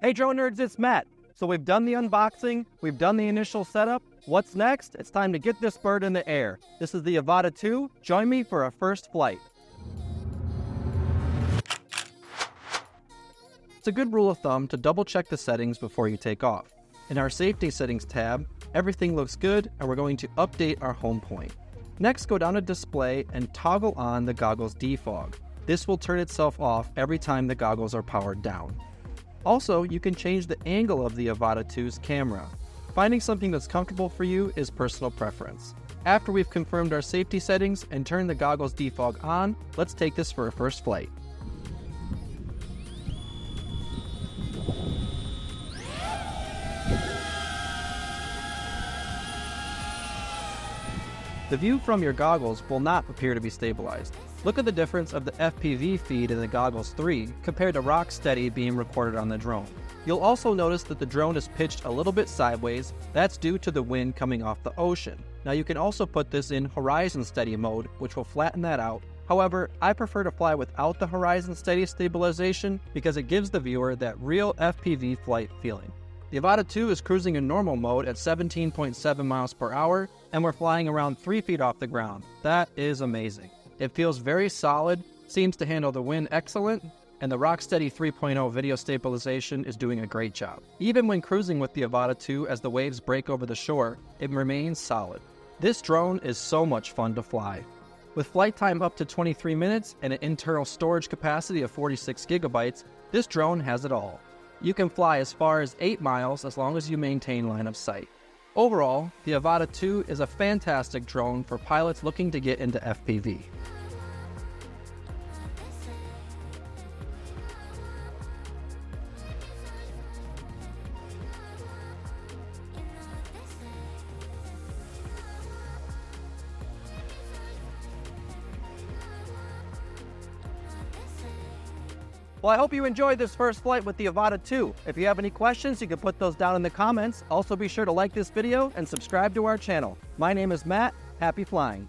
Hey drone nerds, it's Matt. So we've done the unboxing, we've done the initial setup. What's next? It's time to get this bird in the air. This is the Avata 2. Join me for a first flight. It's a good rule of thumb to double check the settings before you take off. In our safety settings tab, everything looks good and we're going to update our home point. Next, go down to display and toggle on the goggles defog. This will turn itself off every time the goggles are powered down. Also, you can change the angle of the Avata 2's camera. Finding something that's comfortable for you is personal preference. After we've confirmed our safety settings and turned the goggles defog on, let's take this for a first flight. The view from your goggles will not appear to be stabilized. Look at the difference of the FPV feed in the Goggles 3 compared to rock steady being recorded on the drone. You'll also notice that the drone is pitched a little bit sideways. That's due to the wind coming off the ocean. Now you can also put this in horizon steady mode, which will flatten that out. However, I prefer to fly without the horizon steady stabilization because it gives the viewer that real FPV flight feeling. The Avata 2 is cruising in normal mode at 17.7 miles per hour, and we're flying around 3 feet off the ground. That is amazing. It feels very solid, seems to handle the wind excellent, and the Rocksteady 3.0 video stabilization is doing a great job. Even when cruising with the Avata 2 as the waves break over the shore, it remains solid. This drone is so much fun to fly. With flight time up to 23 minutes and an internal storage capacity of 46 gigabytes, this drone has it all. You can fly as far as 8 miles as long as you maintain line of sight. Overall, the Avata 2 is a fantastic drone for pilots looking to get into FPV. Well, I hope you enjoyed this first flight with the Avata 2. If you have any questions, you can put those down in the comments. Also, be sure to like this video and subscribe to our channel. My name is Matt. Happy flying.